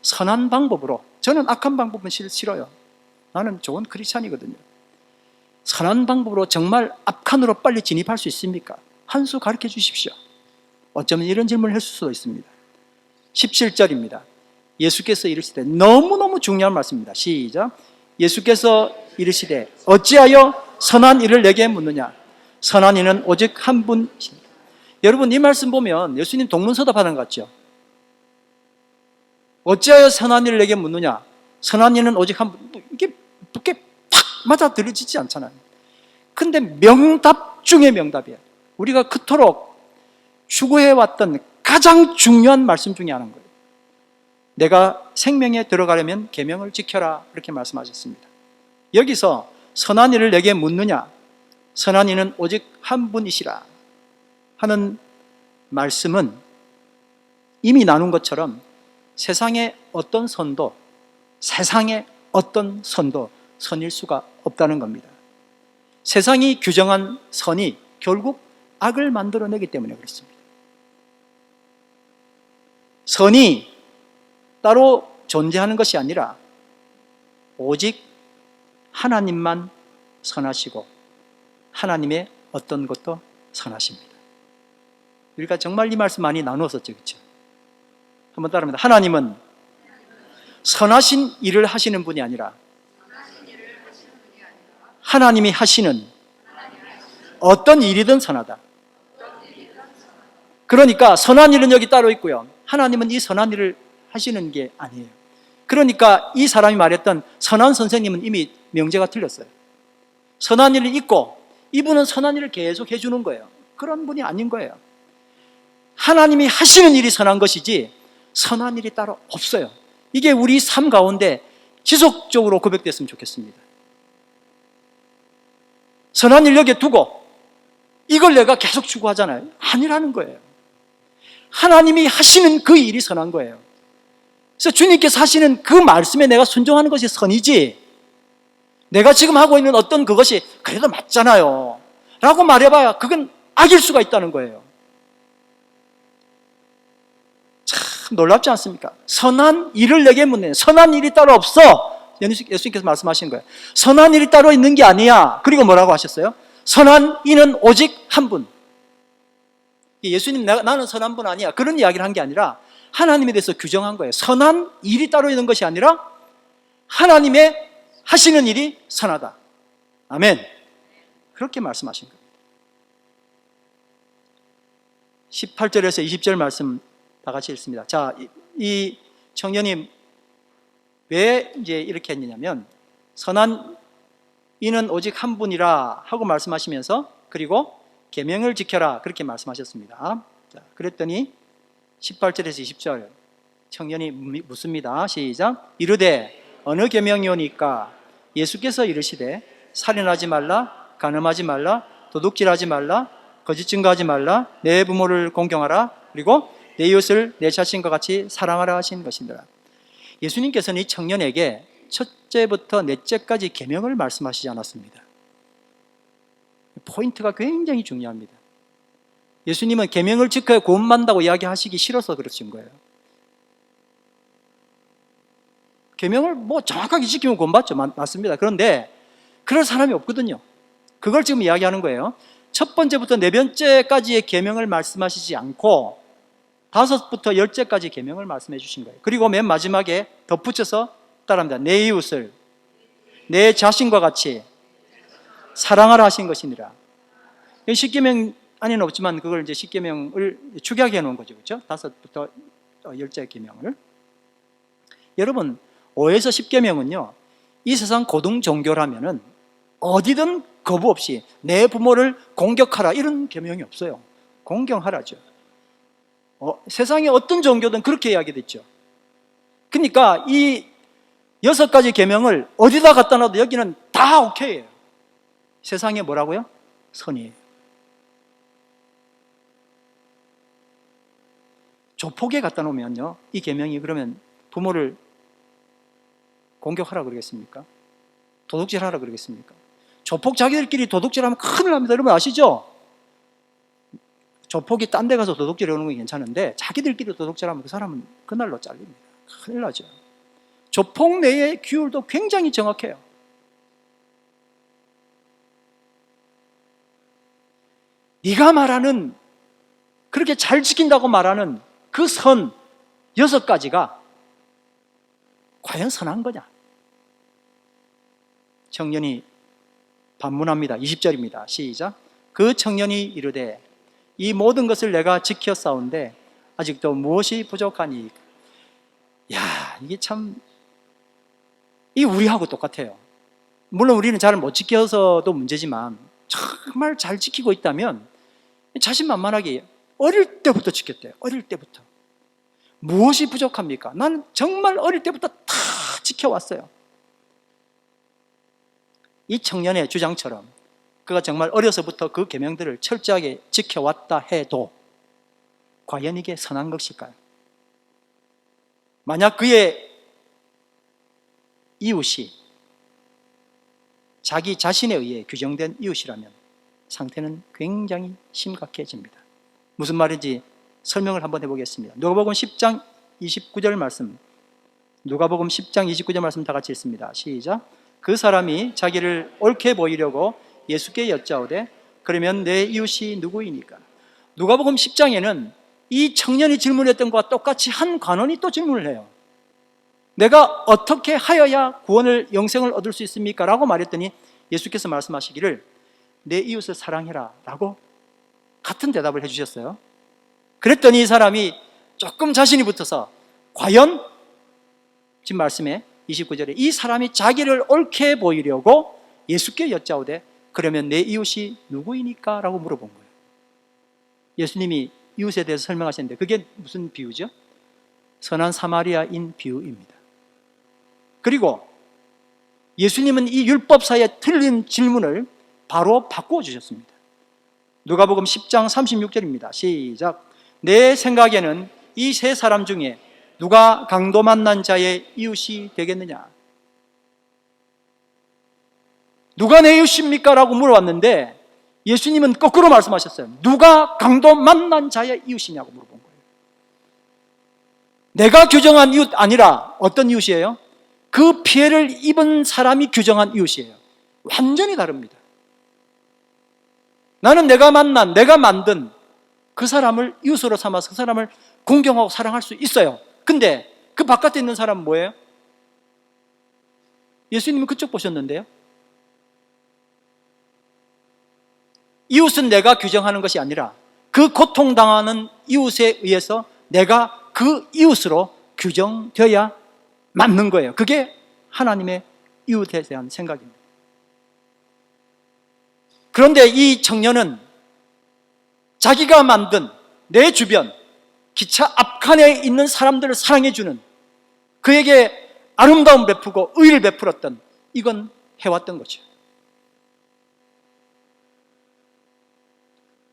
선한 방법으로, 저는 악한 방법은 싫어요. 나는 좋은 크리스찬이거든요. 선한 방법으로 정말 앞칸으로 빨리 진입할 수 있습니까? 한 수 가르쳐 주십시오. 어쩌면 이런 질문을 했을 수도 있습니다. 17절입니다. 예수께서 이르시되, 너무너무 중요한 말씀입니다. 시작. 예수께서 이르시되 어찌하여 선한 일을 내게 묻느냐? 선한 이는 오직 한 분이십니다. 여러분, 이 말씀 보면 예수님 동문서답하는 것 같죠? 어찌하여 선한 일을 내게 묻느냐? 선한 이는 오직 한 분. 이게 팍 맞아 들어지지 않잖아요. 근데 명답 중에 명답이에요. 우리가 그토록 추구해왔던 가장 중요한 말씀 중에 하나인 거예요. 내가 생명에 들어가려면 계명을 지켜라, 그렇게 말씀하셨습니다. 여기서 선한 이를 내게 묻느냐, 선한 이는 오직 한 분이시라 하는 말씀은 이미 나눈 것처럼 세상의 어떤 선도 선일 수가 없다는 겁니다. 세상이 규정한 선이 결국 악을 만들어내기 때문에 그렇습니다. 선이 따로 존재하는 것이 아니라 오직 하나님만 선하시고 하나님의 어떤 것도 선하십니다. 우리가 정말 이 말씀 많이 나누었었죠, 그렇죠? 한번 따라합니다. 하나님은 선하신 일을 하시는 분이 아니라 하나님이 하시는 어떤 일이든 선하다. 그러니까 선한 일은 여기 따로 있고요, 하나님은 이 선한 일을 하시는 게 아니에요. 그러니까 이 사람이 말했던 선한 선생님은 이미 명제가 틀렸어요. 선한 일이 있고 이분은 선한 일을 계속 해주는 거예요. 그런 분이 아닌 거예요. 하나님이 하시는 일이 선한 것이지 선한 일이 따로 없어요. 이게 우리 삶 가운데 지속적으로 고백됐으면 좋겠습니다. 선한 일 여기에 두고 이걸 내가 계속 추구하잖아요. 아니라는 거예요. 하나님이 하시는 그 일이 선한 거예요. 그래서 주님께서 하시는 그 말씀에 내가 순종하는 것이 선이지, 내가 지금 하고 있는 어떤 그것이 그래도 맞잖아요 라고 말해봐야 그건 악일 수가 있다는 거예요. 참 놀랍지 않습니까? 선한 일을 내게 묻네. 선한 일이 따로 없어. 예수님께서 말씀하신 거예요. 선한 일이 따로 있는 게 아니야. 그리고 뭐라고 하셨어요? 선한 이는 오직 한 분. 예수님, 나는 선한 분 아니야, 그런 이야기를 한 게 아니라 하나님에 대해서 규정한 거예요. 선한 일이 따로 있는 것이 아니라 하나님의 하시는 일이 선하다. 아멘. 그렇게 말씀하신 겁니다. 18절에서 20절 말씀 다 같이 읽습니다. 자, 이 청년이 왜 이제 이렇게 했느냐면, 선한 이는 오직 한 분이라 하고 말씀하시면서, 그리고 계명을 지켜라, 그렇게 말씀하셨습니다. 자, 그랬더니 18절에서 20절 청년이 묻습니다. 시작. 이르되 어느 계명이오니까? 예수께서 이르시되 살인하지 말라, 간음하지 말라, 도둑질하지 말라, 거짓 증거하지 말라, 내 부모를 공경하라, 그리고 내 이웃을 내 자신과 같이 사랑하라 하신 것이니라. 예수님께서는 이 청년에게 첫째부터 넷째까지 계명을 말씀하시지 않았습니다. 포인트가 굉장히 중요합니다. 예수님은 계명을 지켜야 구원받는다고 이야기하시기 싫어서 그러신 거예요. 계명을 뭐 정확하게 지키면 구원받죠. 맞습니다. 그런데 그럴 사람이 없거든요. 그걸 지금 이야기하는 거예요. 첫 번째부터 네 번째까지의 계명을 말씀하시지 않고 5부터 10제까지 계명을 말씀해 주신 거예요. 그리고 맨 마지막에 덧붙여서 따라합니다. 내 이웃을 내 자신과 같이 사랑하라 하신 것이니라. 10계명 안에는 없지만 그걸 이제 10계명을 축약해 놓은 거죠. 그렇죠? 5부터 10째 계명을. 여러분, 5에서 10계명은요, 이 세상 고등 종교라면은 어디든 거부 없이 내 부모를 공격하라, 이런 계명이 없어요. 공경하라죠. 세상의 어떤 종교든 그렇게 이야기됐죠. 그러니까 이 6가지 계명을 어디다 갖다 놔도 여기는 다 오케이예요. 세상에 뭐라고요? 선이에요. 조폭에 갖다 놓으면요, 이 계명이 그러면 부모를 공격하라 그러겠습니까? 도둑질하라 그러겠습니까? 조폭 자기들끼리 도둑질하면 큰일 납니다. 여러분 아시죠? 조폭이 딴 데 가서 도둑질하는 건 괜찮은데 자기들끼리 도둑질하면 그 사람은 그날로 잘립니다. 큰일 나죠. 조폭 내의 규율도 굉장히 정확해요. 네가 말하는, 그렇게 잘 지킨다고 말하는 그 선 6가지가 과연 선한 거냐? 청년이 반문합니다. 20절입니다. 시작. 그 청년이 이르되 이 모든 것을 내가 지켜 싸운데 아직도 무엇이 부족하니? 야, 이게 참, 이 우리하고 똑같아요. 물론 우리는 잘 못 지켜서도 문제지만 정말 잘 지키고 있다면 자신만만하게 어릴 때부터 지켰대요. 어릴 때부터. 무엇이 부족합니까? 나는 정말 어릴 때부터 다 지켜왔어요. 이 청년의 주장처럼 그가 정말 어려서부터 그 계명들을 철저하게 지켜왔다 해도 과연 이게 선한 것일까요? 만약 그의 이웃이 자기 자신에 의해 규정된 이웃이라면 상태는 굉장히 심각해집니다. 무슨 말인지 설명을 한번 해보겠습니다. 누가복음 10장 29절 말씀, 누가복음 10장 29절 말씀 다 같이 읽습니다. 시작. 그 사람이 자기를 옳게 보이려고 예수께 여짜오되 그러면 내 이웃이 누구이니까? 누가복음 10장에는 이 청년이 질문했던 것과 똑같이 한 관원이 또 질문을 해요. 내가 어떻게 하여야 구원을, 영생을 얻을 수 있습니까? 라고 말했더니 예수께서 말씀하시기를 내 이웃을 사랑해라 라고 같은 대답을 해주셨어요. 그랬더니 이 사람이 조금 자신이 붙어서 과연 지금 말씀에 29절에 이 사람이 자기를 옳게 보이려고 예수께 여짜오되 그러면 내 이웃이 누구이니까? 라고 물어본 거예요. 예수님이 이웃에 대해서 설명하셨는데 그게 무슨 비유죠? 선한 사마리아인 비유입니다. 그리고 예수님은 이 율법사의 틀린 질문을 바로 바꾸어 주셨습니다. 누가복음 10장 36절입니다. 시작. 내 생각에는 이 세 사람 중에 누가 강도 만난 자의 이웃이 되겠느냐? 누가 내 이웃입니까? 라고 물어봤는데 예수님은 거꾸로 말씀하셨어요. 누가 강도 만난 자의 이웃이냐고 물어본 거예요. 내가 규정한 이웃 아니라 어떤 이웃이에요? 그 피해를 입은 사람이 규정한 이웃이에요. 완전히 다릅니다. 나는 내가 만난, 내가 만든 그 사람을 이웃으로 삼아서 그 사람을 공경하고 사랑할 수 있어요. 근데 그 바깥에 있는 사람은 뭐예요? 예수님은 그쪽 보셨는데요. 이웃은 내가 규정하는 것이 아니라 그 고통당하는 이웃에 의해서 내가 그 이웃으로 규정되어야 맞는 거예요. 그게 하나님의 이웃에 대한 생각입니다. 그런데 이 청년은 자기가 만든 내 주변 기차 앞칸에 있는 사람들을 사랑해주는, 그에게 아름다움 베푸고 의를 베풀었던, 이건 해왔던 거죠.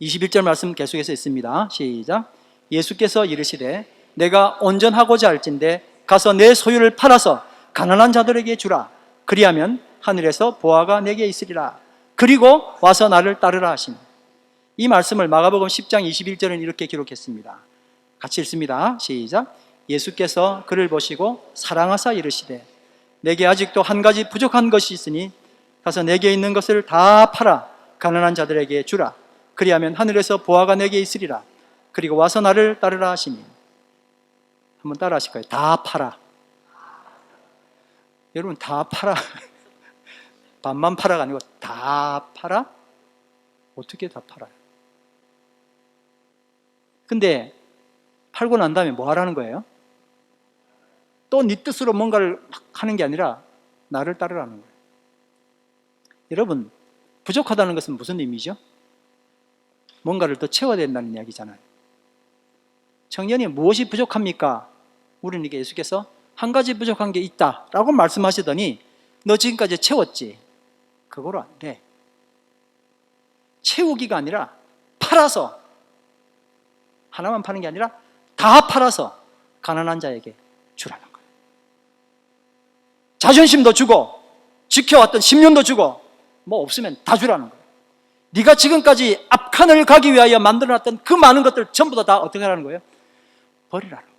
21절 말씀 계속해서 있습니다. 시작. 예수께서 이르시되 내가 온전하고자 할진대 가서 내 소유를 팔아서 가난한 자들에게 주라. 그리하면 하늘에서 보화가 내게 있으리라. 그리고 와서 나를 따르라 하시니. 이 말씀을 마가복음 10장 21절은 이렇게 기록했습니다. 같이 읽습니다. 시작. 예수께서 그를 보시고 사랑하사 이르시되 내게 아직도 한 가지 부족한 것이 있으니 가서 내게 있는 것을 다 팔아 가난한 자들에게 주라. 그리하면 하늘에서 보화가 내게 있으리라. 그리고 와서 나를 따르라 하시니. 한번 따라 하실 거예요. 다 팔아. 여러분 다 팔아. 반만 팔아가 아니고 다 팔아? 어떻게 다 팔아요? 근데 팔고 난 다음에 뭐 하라는 거예요? 또 네 뜻으로 뭔가를 하는 게 아니라 나를 따르라는 거예요. 여러분, 부족하다는 것은 무슨 의미죠? 뭔가를 더 채워야 된다는 이야기잖아요. 청년이 무엇이 부족합니까? 우리에게 예수께서 한 가지 부족한 게 있다 라고 말씀하시더니 너 지금까지 채웠지? 그거로 안 돼. 채우기가 아니라 팔아서, 하나만 파는 게 아니라 다 팔아서 가난한 자에게 주라는 거예요. 자존심도 주고 지켜왔던 10년도 주고 뭐 없으면 다 주라는 거예요. 네가 지금까지 앞칸을 가기 위하여 만들어놨던 그 많은 것들 전부 다 어떻게 하라는 거예요? 버리라는 거예요.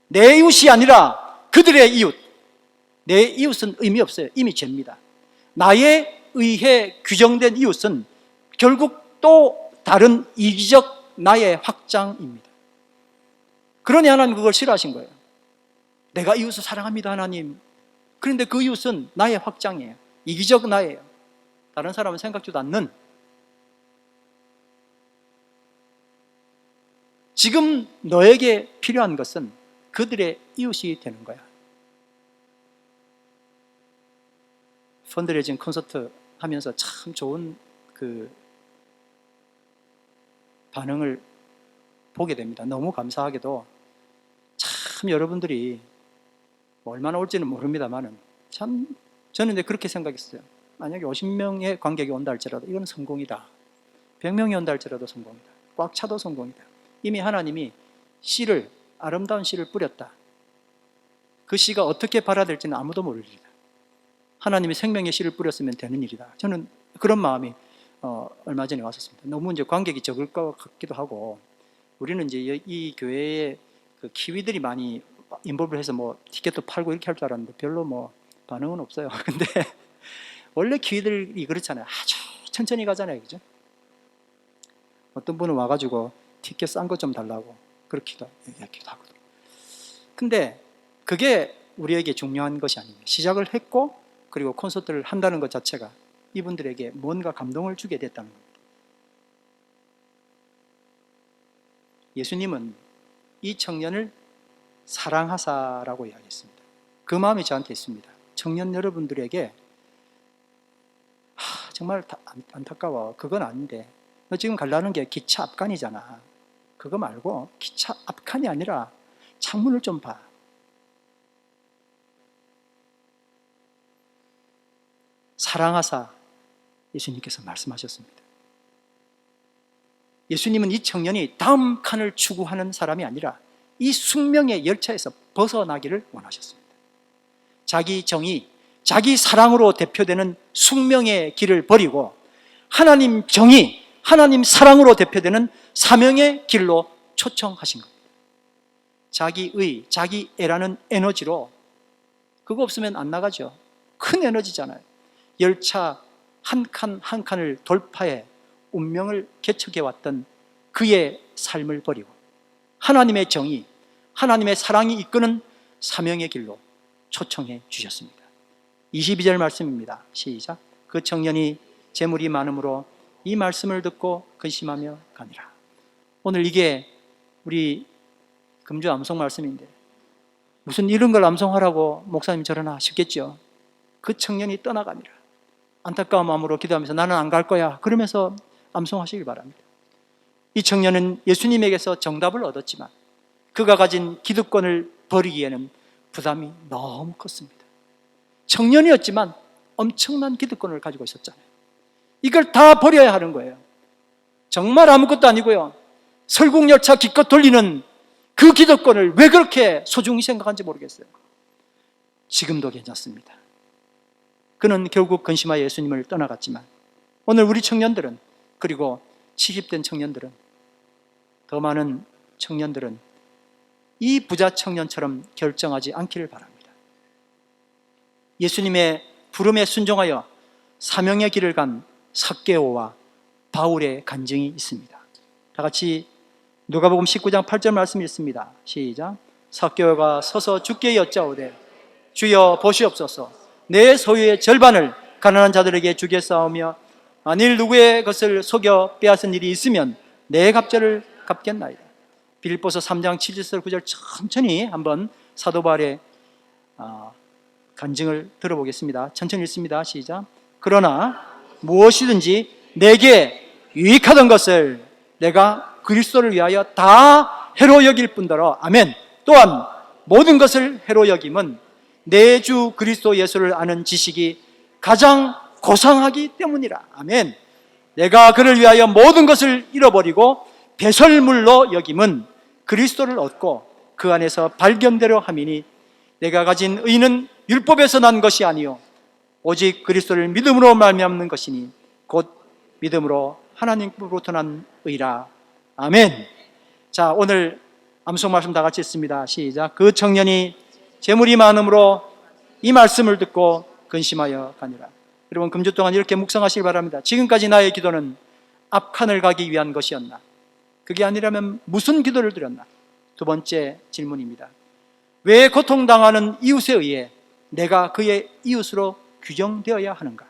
내 이웃이 아니라 그들의 이웃. 내 이웃은 의미 없어요. 이미 죄입니다. 나에 의해 규정된 이웃은 결국 또 다른 이기적 나의 확장입니다. 그러니 하나님 그걸 싫어하신 거예요. 내가 이웃을 사랑합니다 하나님. 그런데 그 이웃은 나의 확장이에요. 이기적 나예요. 다른 사람은 생각지도 않는. 지금 너에게 필요한 것은 그들의 이웃이 되는 거야. 펀드레이징 콘서트 하면서 참 좋은 그 반응을 보게 됩니다. 너무 감사하게도 참 여러분들이 뭐 얼마나 올지는 모릅니다만은 참 저는 이제 그렇게 생각했어요. 만약에 50명의 관객이 온다 할지라도 이건 성공이다. 100명이 온다 할지라도 성공이다. 꽉 차도 성공이다. 이미 하나님이 씨를, 아름다운 씨를 뿌렸다. 그 씨가 어떻게 발화될지는 아무도 모를 일이다. 하나님이 생명의 씨를 뿌렸으면 되는 일이다. 저는 그런 마음이 얼마 전에 왔었습니다. 너무 이제 관객이 적을 것 같기도 하고, 우리는 이제 이 교회에 그 키위들이 많이 인볼브를 해서 뭐 티켓도 팔고 이렇게 할 줄 알았는데 별로 뭐 반응은 없어요. 근데 원래 키위들이 그렇잖아요. 아주 천천히 가잖아요. 그죠? 어떤 분은 와가지고 티켓 싼 거 좀 달라고 그렇기도 하거든요. 근데 그게 우리에게 중요한 것이 아닙니다. 시작을 했고 그리고 콘서트를 한다는 것 자체가 이분들에게 뭔가 감동을 주게 됐다는 겁니다. 예수님은 이 청년을 사랑하사라고 이야기했습니다. 그 마음이 저한테 있습니다. 청년 여러분들에게 정말 안타까워. 그건 아닌데 너 지금 가려는 게 기차 앞칸이잖아. 그거 말고 기차 앞칸이 아니라 창문을 좀 봐. 사랑하사 예수님께서 말씀하셨습니다. 예수님은 이 청년이 다음 칸을 추구하는 사람이 아니라 이 숙명의 열차에서 벗어나기를 원하셨습니다. 자기 정의, 자기 사랑으로 대표되는 숙명의 길을 버리고 하나님 정의, 하나님 사랑으로 대표되는 사명의 길로 초청하신 겁니다. 자기의, 자기애라는 에너지로, 그거 없으면 안 나가죠. 큰 에너지잖아요. 열차 한 칸 한 칸을 돌파해 운명을 개척해왔던 그의 삶을 버리고 하나님의 정의, 하나님의 사랑이 이끄는 사명의 길로 초청해 주셨습니다. 22절 말씀입니다. 시작. 그 청년이 재물이 많음으로 이 말씀을 듣고 근심하며 가니라. 오늘 이게 우리 금주 암송 말씀인데 무슨 이런 걸 암송하라고 목사님 저러나 싶겠죠. 그 청년이 떠나가니라. 안타까운 마음으로 기도하면서 나는 안 갈 거야 그러면서 암송하시길 바랍니다. 이 청년은 예수님에게서 정답을 얻었지만 그가 가진 기득권을 버리기에는 부담이 너무 컸습니다. 청년이었지만 엄청난 기득권을 가지고 있었잖아요. 이걸 다 버려야 하는 거예요. 정말 아무것도 아니고요. 설국열차 기껏 돌리는 그 기득권을 왜 그렇게 소중히 생각한지 모르겠어요. 지금도 괜찮습니다. 그는 결국 근심하여 예수님을 떠나갔지만 오늘 우리 청년들은, 그리고 70된 청년들은, 더 많은 청년들은 이 부자 청년처럼 결정하지 않기를 바랍니다. 예수님의 부름에 순종하여 사명의 길을 간 삭개오와 바울의 간증이 있습니다. 다 같이 누가복음 19장 8절 말씀 읽습니다. 시작. 삭개오가 서서 주께 여짜오되 주여 보시옵소서, 내 소유의 절반을 가난한 자들에게 주겠사오며 만일 누구의 것을 속여 빼앗은 일이 있으면 내 갑절을 갚겠나이다. 빌립보서 3장 7절 9절 천천히 한번 사도 바울의 간증을 들어보겠습니다. 천천히 읽습니다. 시작. 그러나 무엇이든지 내게 유익하던 것을 내가 그리스도를 위하여 다 해로 여길 뿐더러, 아멘. 또한 모든 것을 해로 여김은 내 주 그리스도 예수를 아는 지식이 가장 고상하기 때문이라. 아멘. 내가 그를 위하여 모든 것을 잃어버리고 배설물로 여김은 그리스도를 얻고 그 안에서 발견되려 함이니 내가 가진 의는 율법에서 난 것이 아니요 오직 그리스도를 믿음으로 말미암는 것이니 곧 믿음으로 하나님으로부터 난 의라. 아멘. 자, 오늘 암송 말씀 다 같이 읽습니다. 시작. 그 청년이 재물이 많음으로 이 말씀을 듣고 근심하여 가니라. 여러분, 금주 동안 이렇게 묵상하시기 바랍니다. 지금까지 나의 기도는 앞칸을 가기 위한 것이었나? 그게 아니라면 무슨 기도를 드렸나? 두 번째 질문입니다. 왜 고통당하는 이웃에 의해 내가 그의 이웃으로 규정되어야 하는가?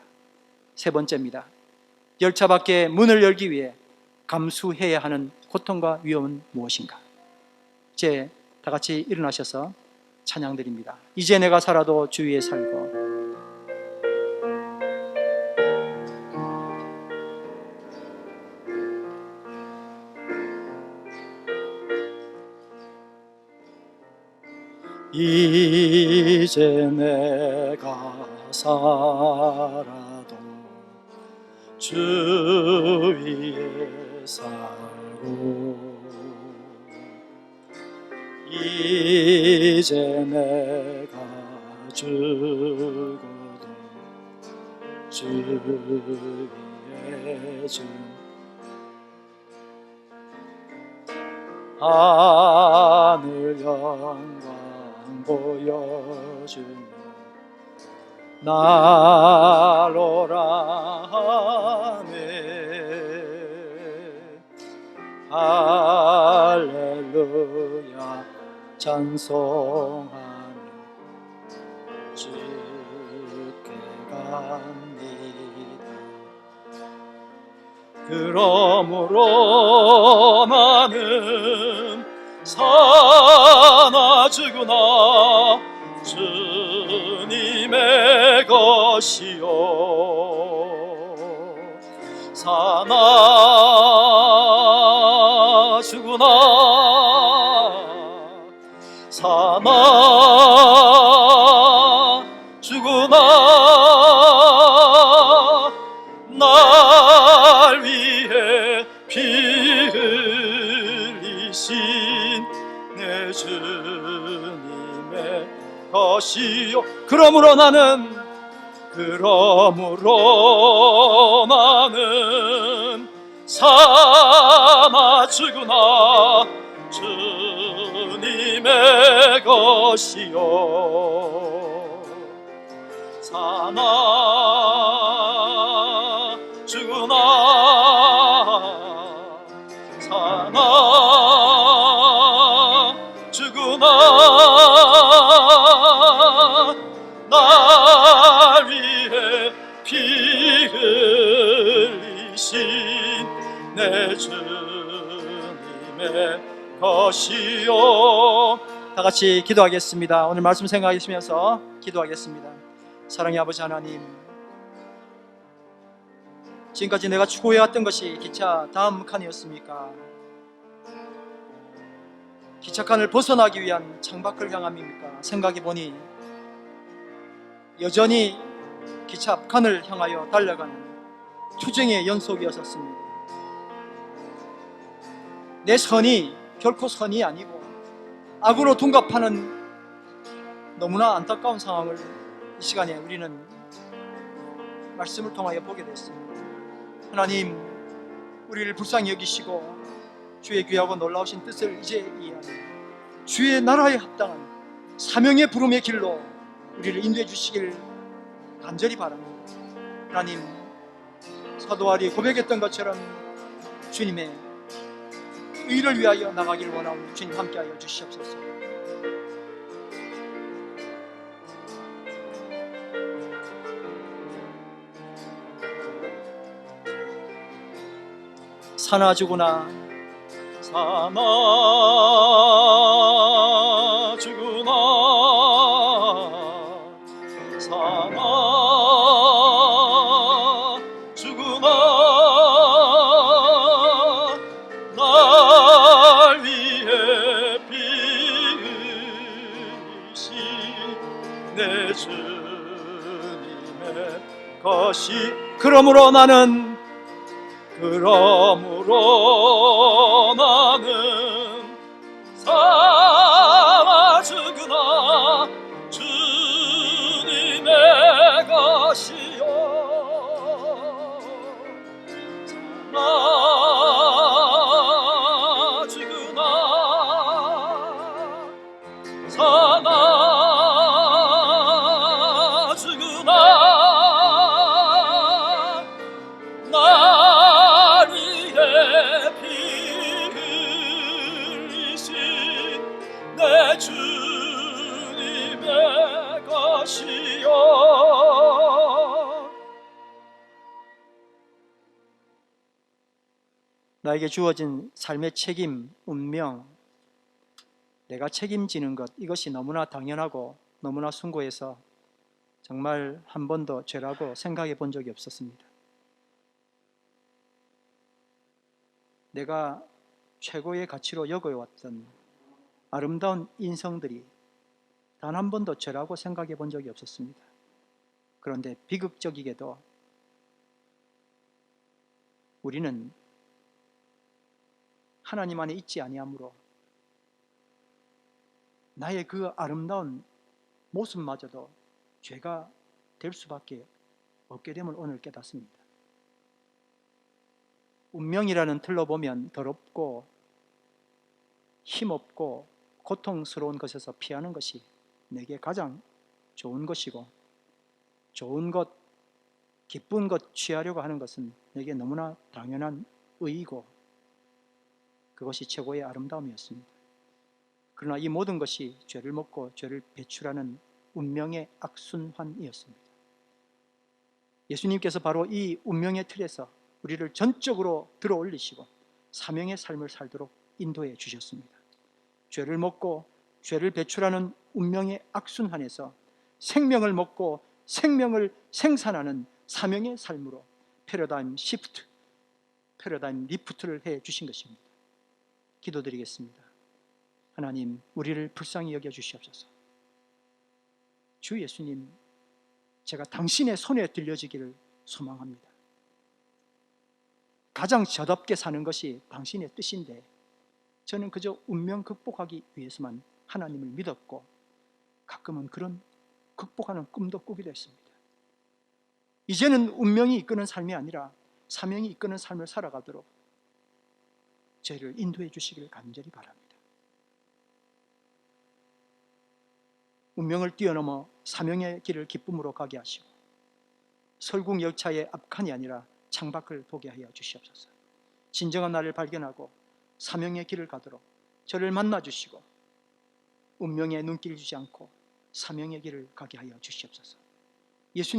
세 번째입니다. 열차 밖에 문을 열기 위해 감수해야 하는 고통과 위험은 무엇인가? 이제 다 같이 일어나셔서 찬양드립니다. 이제 내가 살아도 주 위에 살고. 이제 내가 살아도 주 위에 살고 이제 내가 죽어도 주 위에 주 하늘 영광 보여주며 나로라 하네 할렐루야 찬송하며 주께 갑니다. 그러므로 나는 사나 죽으나 주님의 것이요 사나 죽으나 사나 죽으나 날 위해 피 흘리신 내 주님의 것이요 그러므로 나는 사나 죽으나 주님의 것이요 사나 죽으나 사나 죽으나 날 위해 피 흘리신 내 주님의 것이요 다 같이 기도하겠습니다. 오늘 말씀 생각하시면서 기도하겠습니다. 사랑의 아버지 하나님, 지금까지 내가 추구해왔던 것이 기차 다음 칸이었습니까? 기차칸을 벗어나기 위한 창밖을 향함입니까? 생각해보니 여전히 기차 앞칸을 향하여 달려가는 투쟁의 연속이었습니다. 내 선이 결코 선이 아니고 악으로 둔갑하는 너무나 안타까운 상황을 이 시간에 우리는 말씀을 통하여 보게 됐습니다. 하나님, 우리를 불쌍히 여기시고 주의 귀하고 놀라우신 뜻을 이제 이해하며 주의 나라에 합당한 사명의 부름의 길로 우리를 인도해 주시길 간절히 바랍니다. 하나님, 사도바울이 고백했던 것처럼 주님의 의를 위하여 나가길 원하오니 주님 함께하여 주시옵소서. 사나 죽으나 사나 죽으나 사나 죽으나 날 위해 피 흘리신 내 주님의 것이 그러므로 나는 사나 죽으나 주님의 것이요 사나 죽으나 사나 죽으나 날 위해 피 흘리신 내 주님의 것이요 나에게 주어진 삶의 책임, 운명, 내가 책임지는 것, 이것이 너무나 당연하고 너무나 숭고해서 정말 한 번도 죄라고 생각해 본 적이 없었습니다. 내가 최고의 가치로 여겨왔던 아름다운 인성들이 단 한 번도 죄라고 생각해 본 적이 없었습니다. 그런데 비극적이게도 우리는 하나님 안에 있지 아니하므로 나의 그 아름다운 모습마저도 죄가 될 수밖에 없게 됨을 오늘 깨닫습니다. 운명이라는 틀로 보면 더럽고 힘없고 고통스러운 것에서 피하는 것이 내게 가장 좋은 것이고, 좋은 것, 기쁜 것 취하려고 하는 것은 내게 너무나 당연한 의이고, 그것이 최고의 아름다움이었습니다. 그러나 이 모든 것이 죄를 먹고 죄를 배출하는 운명의 악순환이었습니다. 예수님께서 바로 이 운명의 틀에서 우리를 전적으로 들어 올리시고 사명의 삶을 살도록 인도해 주셨습니다. 죄를 먹고 죄를 배출하는 운명의 악순환에서 생명을 먹고 생명을 생산하는 사명의 삶으로 패러다임 시프트, 패러다임 리프트를 해 주신 것입니다. 기도드리겠습니다. 하나님, 우리를 불쌍히 여겨 주시옵소서. 주 예수님, 제가 당신의 손에 들려지기를 소망합니다. 가장 저답게 사는 것이 당신의 뜻인데 저는 그저 운명 극복하기 위해서만 하나님을 믿었고 가끔은 그런 극복하는 꿈도 꾸기도 했습니다. 이제는 운명이 이끄는 삶이 아니라 사명이 이끄는 삶을 살아가도록 저희를 인도해 주시기를 간절히 바랍니다. 운명을 뛰어넘어 사명의 길을 기쁨으로 가게 하시고 설국 열차의 앞칸이 아니라 창밖을 보게 하여 주시옵소서. 진정한 나를 발견하고 사명의 길을 가도록 저를 만나 주시고 운명의 눈길 주지 않고 사명의 길을 가게 하여 주시옵소서. 예수님